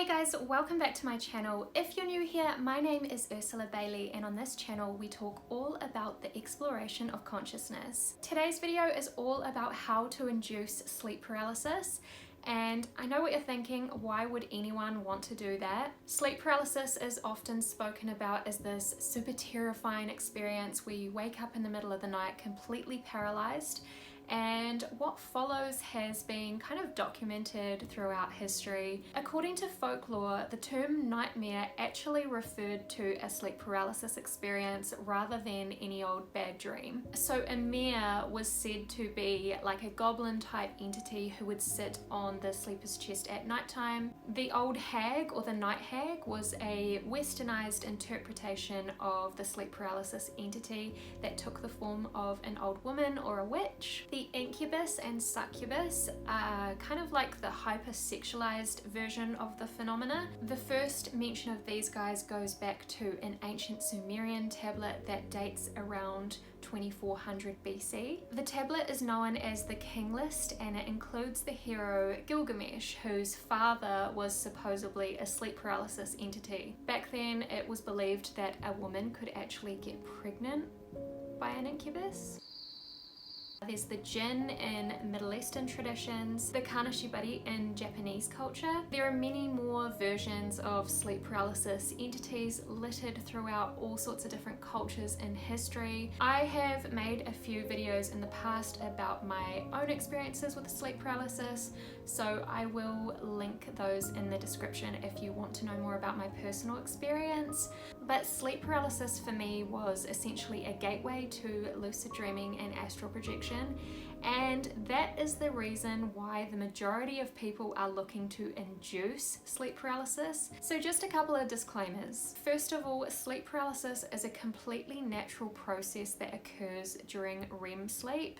Hey guys, welcome back to my channel. If you're new here, my name is Ursula Bailey and on this channel we talk all about the exploration of consciousness. Today's video is all about how to induce sleep paralysis. And I know what you're thinking, why would anyone want to do that? Sleep paralysis is often spoken about as this super terrifying experience where you wake up in the middle of the night completely paralyzed. And what follows has been kind of documented throughout history. According to folklore, the term nightmare actually referred to a sleep paralysis experience rather than any old bad dream. So a mare was said to be like a goblin type entity who would sit on the sleeper's chest at nighttime. The old hag or the night hag was a westernized interpretation of the sleep paralysis entity that took the form of an old woman or a witch. The incubus and succubus are kind of like the hypersexualized version of the phenomena. The first mention of these guys goes back to an ancient Sumerian tablet that dates around 2400 BC. The tablet is known as the King List and it includes the hero Gilgamesh, whose father was supposedly a sleep paralysis entity. Back then it was believed that a woman could actually get pregnant by an incubus. There's the jinn in Middle Eastern traditions, the kanashibari in Japanese culture. There are many more versions of sleep paralysis entities littered throughout all sorts of different cultures in history. I have made a few videos in the past about my own experiences with sleep paralysis, so I will link those in the description if you want to know more about my personal experience. But sleep paralysis for me was essentially a gateway to lucid dreaming and astral projection. And that is the reason why the majority of people are looking to induce sleep paralysis. So just a couple of disclaimers. First of all, sleep paralysis is a completely natural process that occurs during REM sleep.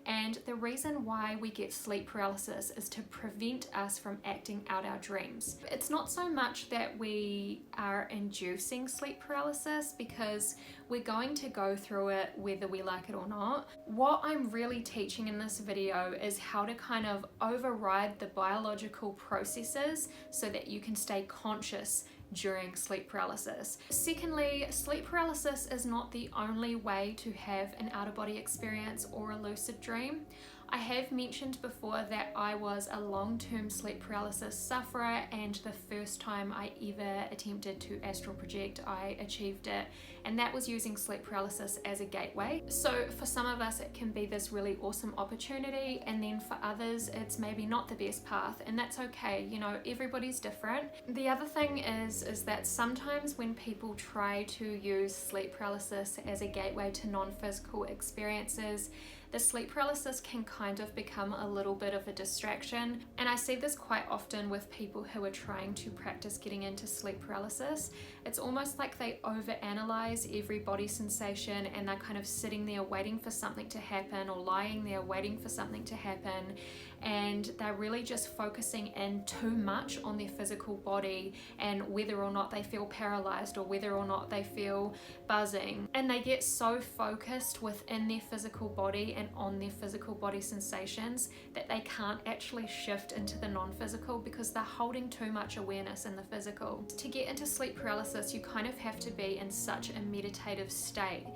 And the reason why we get sleep paralysis is to prevent us from acting out our dreams. It's not so much that we are inducing sleep paralysis because we're going to go through it whether we like it or not. What I'm really teaching in this video is how to kind of override the biological processes so that you can stay conscious during sleep paralysis. Secondly, sleep paralysis is not the only way to have an out-of-body experience or a lucid dream. I have mentioned before that I was a long-term sleep paralysis sufferer, and the first time I ever attempted to astral project, I achieved it, and that was using sleep paralysis as a gateway. So for some of us it can be this really awesome opportunity, and then for others it's maybe not the best path, and that's okay, you know, everybody's different. The other thing is that sometimes when people try to use sleep paralysis as a gateway to non-physical experiences, the sleep paralysis can kind of become a little bit of a distraction. And I see this quite often with people who are trying to practice getting into sleep paralysis. It's almost like they overanalyze every body sensation and they're kind of sitting there waiting for something to happen or lying there waiting for something to happen. And they're really just focusing in too much on their physical body and whether or not they feel paralyzed or whether or not they feel buzzing. And they get so focused within their physical body and on their physical body sensations that they can't actually shift into the non-physical because they're holding too much awareness in the physical. To get into sleep paralysis, you kind of have to be in such a meditative state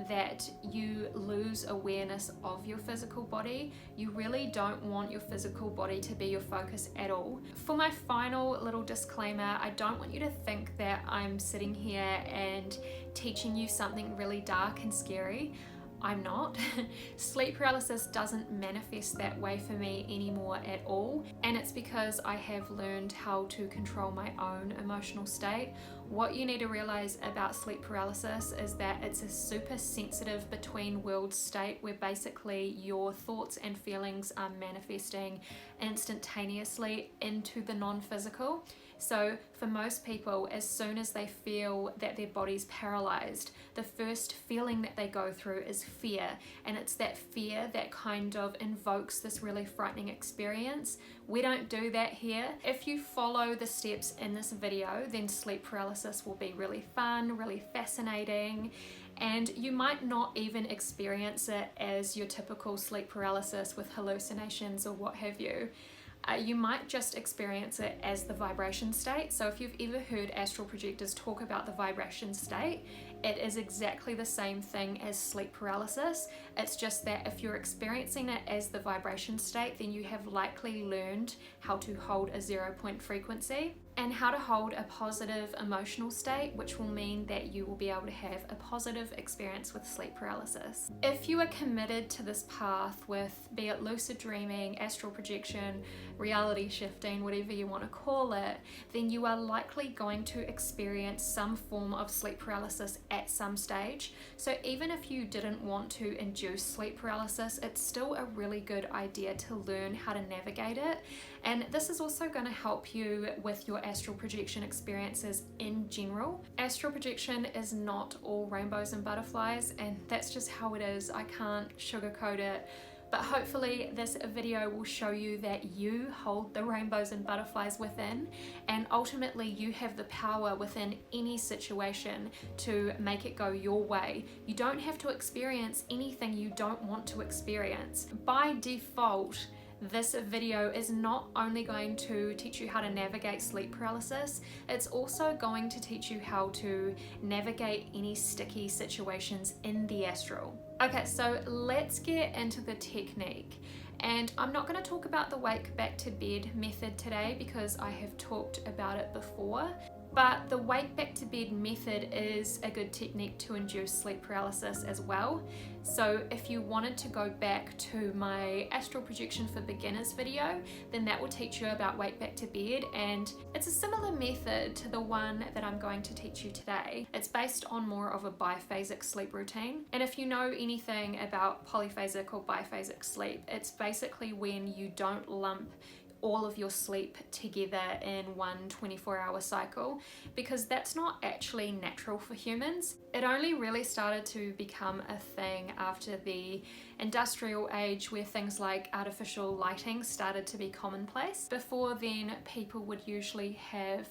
that you lose awareness of your physical body. You really don't want your physical body to be your focus at all. For my final little disclaimer, I don't want you to think that I'm sitting here and teaching you something really dark and scary. I'm not. Sleep paralysis doesn't manifest that way for me anymore at all, and it's because I have learned how to control my own emotional state. What you need to realize about sleep paralysis is that it's a super sensitive between worlds state where basically your thoughts and feelings are manifesting instantaneously into the non-physical. So for most people, as soon as they feel that their body's paralyzed, the first feeling that they go through is fear. And it's that fear that kind of invokes this really frightening experience. We don't do that here. If you follow the steps in this video, then sleep paralysis will be really fun, really fascinating, and you might not even experience it as your typical sleep paralysis with hallucinations or what have you. you might just experience it as the vibration state. So if you've ever heard astral projectors talk about the vibration state, it is exactly the same thing as sleep paralysis. It's just that if you're experiencing it as the vibration state, then you have likely learned how to hold a 0 point frequency and how to hold a positive emotional state, which will mean that you will be able to have a positive experience with sleep paralysis. If you are committed to this path with, be it lucid dreaming, astral projection, reality shifting, whatever you want to call it, then you are likely going to experience some form of sleep paralysis at some stage. So even if you didn't want to induce sleep paralysis, it's still a really good idea to learn how to navigate it. And this is also going to help you with your astral projection experiences in general. Astral projection is not all rainbows and butterflies, and that's just how it is. I can't sugarcoat it. But hopefully this video will show you that you hold the rainbows and butterflies within, and ultimately you have the power within any situation to make it go your way. You don't have to experience anything you don't want to experience. By default, this video is not only going to teach you how to navigate sleep paralysis, it's also going to teach you how to navigate any sticky situations in the astral. Okay, so let's get into the technique. And I'm not going to talk about the wake back to bed method today because I have talked about it before. But the wake back to bed method is a good technique to induce sleep paralysis as well. So if you wanted to go back to my astral projection for beginners video, then that will teach you about wake back to bed, and it's a similar method to the one that I'm going to teach you today. It's based on more of a biphasic sleep routine. And if you know anything about polyphasic or biphasic sleep, it's basically when you don't lump all of your sleep together in one 24-hour cycle, because that's not actually natural for humans. It only really started to become a thing after the industrial age, where things like artificial lighting started to be commonplace. Before then, people would usually have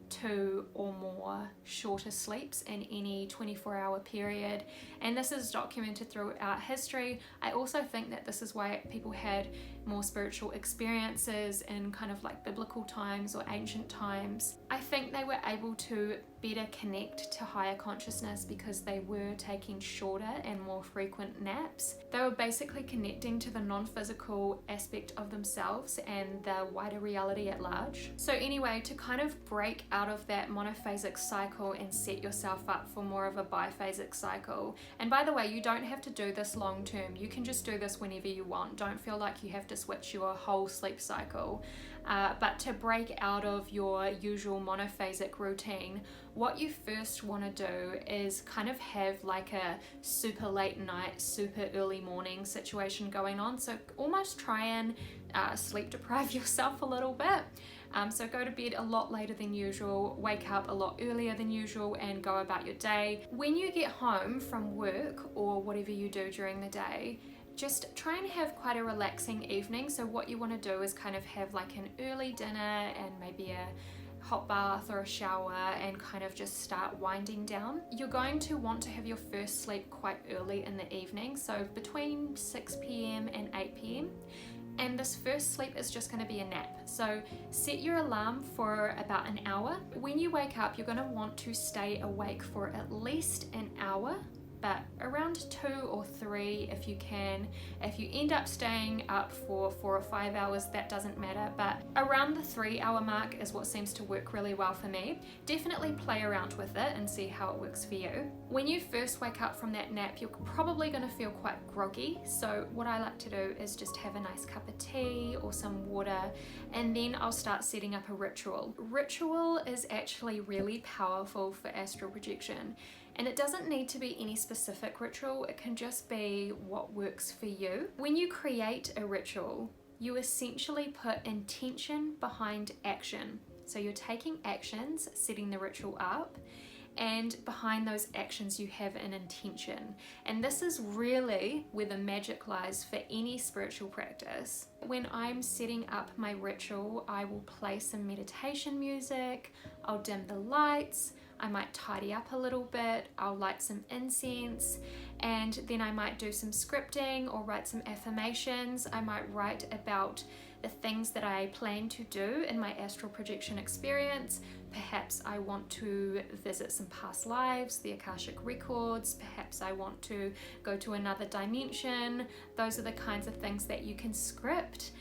2 or more shorter sleeps in any 24-hour period, and this is documented throughout history. I also think that this is why people had more spiritual experiences in kind of like biblical times or ancient times. I think they were able to better connect to higher consciousness because they were taking shorter and more frequent naps. They were basically connecting to the non-physical aspect of themselves and the wider reality at large. So anyway, to kind of break out of that monophasic cycle and set yourself up for more of a biphasic cycle, and by the way, you don't have to do this long term. You can just do this whenever you want. Don't feel like you have to switch your whole sleep cycle. But to break out of your usual monophasic routine, what you first want to do is kind of have like a super late night, super early morning situation going on. So almost try and sleep deprive yourself a little bit. So go to bed a lot later than usual, wake up a lot earlier than usual, and go about your day. When you get home from work or whatever you do during the day, just try and have quite a relaxing evening. So what you want to do is kind of have like an early dinner and maybe a hot bath or a shower and kind of just start winding down. You're going to want to have your first sleep quite early in the evening, so between 6 p.m. and 8 p.m. And this first sleep is just going to be a nap. So set your alarm for about an hour. When you wake up, you're going to want to stay awake for at least an hour, but around 2 or 3 if you can. If you end up staying up for 4 or 5 hours, that doesn't matter, but around the 3-hour mark is what seems to work really well for me. Definitely play around with it and see how it works for you. When you first wake up from that nap, you're probably going to feel quite groggy, so what I like to do is just have a nice cup of tea or some water, and then I'll start setting up a ritual. Ritual is actually really powerful for astral projection. And it doesn't need to be any specific ritual, it can just be what works for you. When you create a ritual, you essentially put intention behind action. So you're taking actions, setting the ritual up, and behind those actions you have an intention. And this is really where the magic lies for any spiritual practice. When I'm setting up my ritual, I will play some meditation music, I'll dim the lights, I might tidy up a little bit, I'll light some incense, and then I might do some scripting or write some affirmations. I might write about the things that I plan to do in my astral projection experience. Perhaps I want to visit some past lives, the Akashic records, perhaps I want to go to another dimension. Those are the kinds of things that you can script.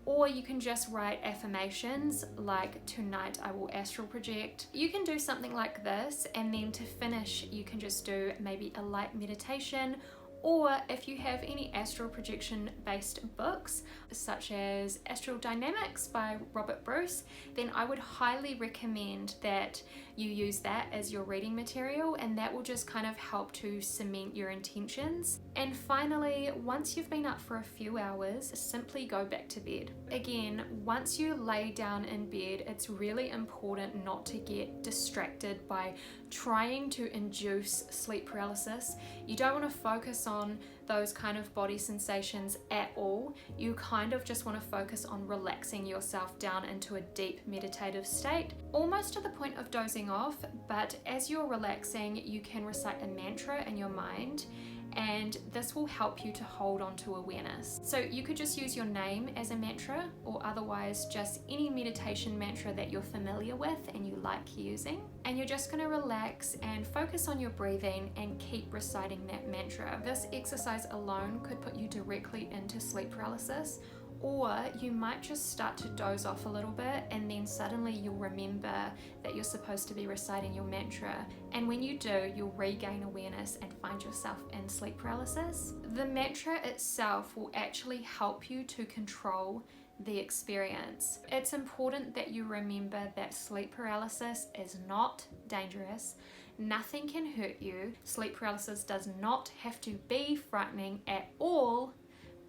Or you can just write affirmations like, tonight I will astral project. You can do something like this, and then to finish you can just do maybe a light meditation. Or if you have any astral projection based books such as Astral Dynamics by Robert Bruce, then I would highly recommend that you use that as your reading material, and that will just kind of help to cement your intentions. And finally, once you've been up for a few hours, simply go back to bed. Again, once you lay down in bed, it's really important not to get distracted by trying to induce sleep paralysis. You don't want to focus on those kind of body sensations at all. You kind of just want to focus on relaxing yourself down into a deep meditative state, almost to the point of dozing off. But as you're relaxing, you can recite a mantra in your mind, and this will help you to hold on to awareness. So you could just use your name as a mantra, or otherwise just any meditation mantra that you're familiar with and you like using. And you're just going to relax and focus on your breathing and keep reciting that mantra. This exercise alone could put you directly into sleep paralysis, or you might just start to doze off a little bit, and then suddenly you'll remember that you're supposed to be reciting your mantra, and when you do, you'll regain awareness and find yourself in sleep paralysis. The mantra itself will actually help you to control the experience. It's important that you remember that sleep paralysis is not dangerous. Nothing can hurt you. Sleep paralysis does not have to be frightening at all,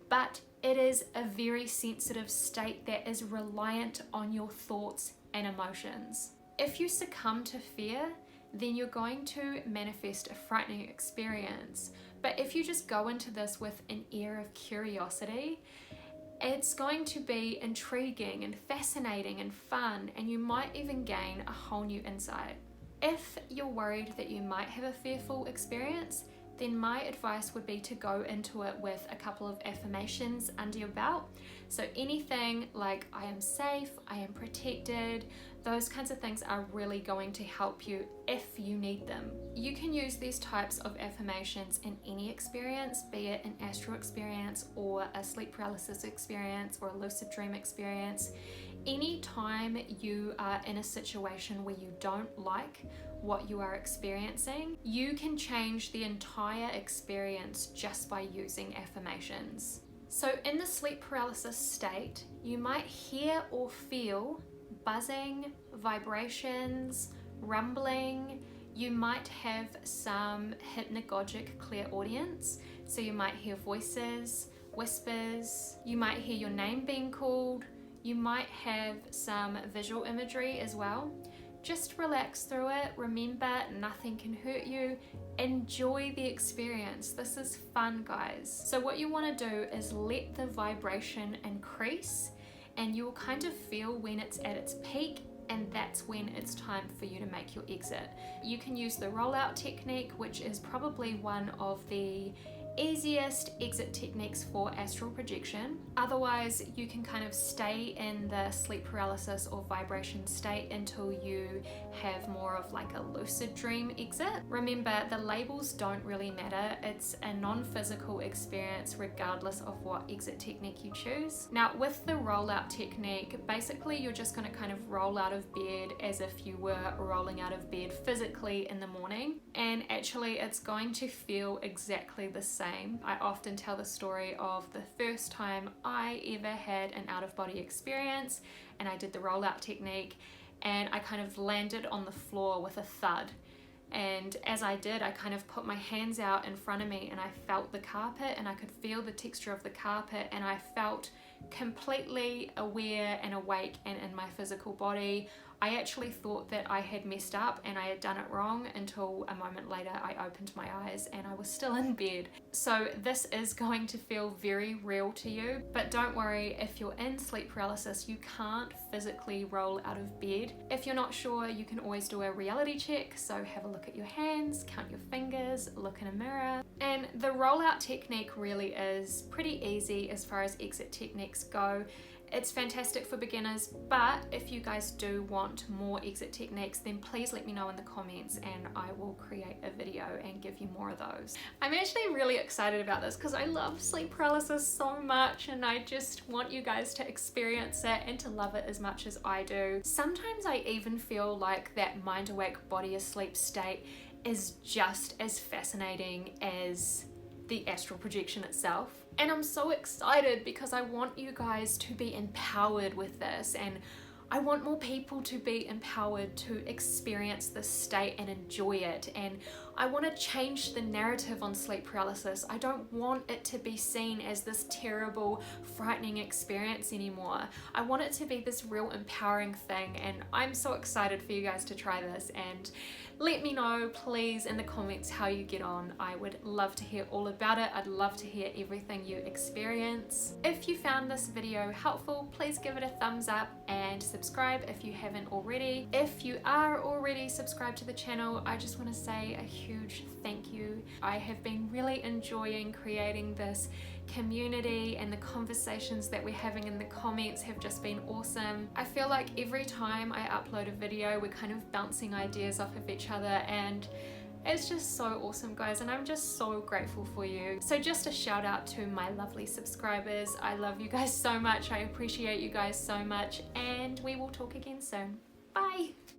but it is a very sensitive state that is reliant on your thoughts and emotions. If you succumb to fear, then you're going to manifest a frightening experience. But if you just go into this with an air of curiosity, it's going to be intriguing and fascinating and fun, and you might even gain a whole new insight. If you're worried that you might have a fearful experience, then my advice would be to go into it with a couple of affirmations under your belt. So anything like I am safe, I am protected, those kinds of things are really going to help you if you need them. You can use these types of affirmations in any experience, be it an astral experience or a sleep paralysis experience or a lucid dream experience. Anytime you are in a situation where you don't like what you are experiencing, you can change the entire experience just by using affirmations. So in the sleep paralysis state, you might hear or feel buzzing, vibrations, rumbling. You might have some hypnagogic clairaudience, so you might hear voices, whispers, you might hear your name being called, you might have some visual imagery as well. Just relax through it. Remember, nothing can hurt you. Enjoy the experience. This is fun, guys. So what you want to do is let the vibration increase, and you'll kind of feel when it's at its peak, and that's when it's time for you to make your exit. You can use the rollout technique, which is probably one of the easiest exit techniques for astral projection. Otherwise, you can kind of stay in the sleep paralysis or vibration state until you have more of like a lucid dream exit. Remember, the labels don't really matter. It's a non-physical experience regardless of what exit technique you choose. Now, with the rollout technique, basically you're just going to kind of roll out of bed as if you were rolling out of bed physically in the morning, and actually it's going to feel exactly the same. I often tell the story of the first time I ever had an out-of-body experience, and I did the rollout technique, and I kind of landed on the floor with a thud. And as I did, I kind of put my hands out in front of me, and I felt the carpet, and I could feel the texture of the carpet, and I felt completely aware and awake and in my physical body. I actually thought that I had messed up and I had done it wrong until a moment later I opened my eyes and I was still in bed. So this is going to feel very real to you, but don't worry, if you're in sleep paralysis, you can't physically roll out of bed. If you're not sure, you can always do a reality check. So have a look at your hands, count your fingers, look in a mirror. And the rollout technique really is pretty easy as far as exit techniques go. It's fantastic for beginners, but if you guys do want more exit techniques, then please let me know in the comments and I will create a video and give you more of those. I'm actually really excited about this because I love sleep paralysis so much and I just want you guys to experience it and to love it as much as I do. Sometimes I even feel like that mind awake, body asleep state is just as fascinating as the astral projection itself. And I'm so excited because I want you guys to be empowered with this, and I want more people to be empowered to experience this state and enjoy it. And I want to change the narrative on sleep paralysis. I don't want it to be seen as this terrible, frightening experience anymore. I want it to be this real empowering thing, and I'm so excited for you guys to try this. And let me know please in the comments how you get on. I would love to hear all about it. I'd love to hear everything you experience. If you found this video helpful, please give it a thumbs up and subscribe if you haven't already. If you are already subscribed to the channel, I just want to say a huge thank you. I have been really enjoying creating this community, and the conversations that we're having in the comments have just been awesome. I feel like every time I upload a video, we're kind of bouncing ideas off of each other, and it's just so awesome, guys, and I'm just so grateful for you. So just a shout out to my lovely subscribers. I love you guys so much. I appreciate you guys so much, and we will talk again soon. Bye!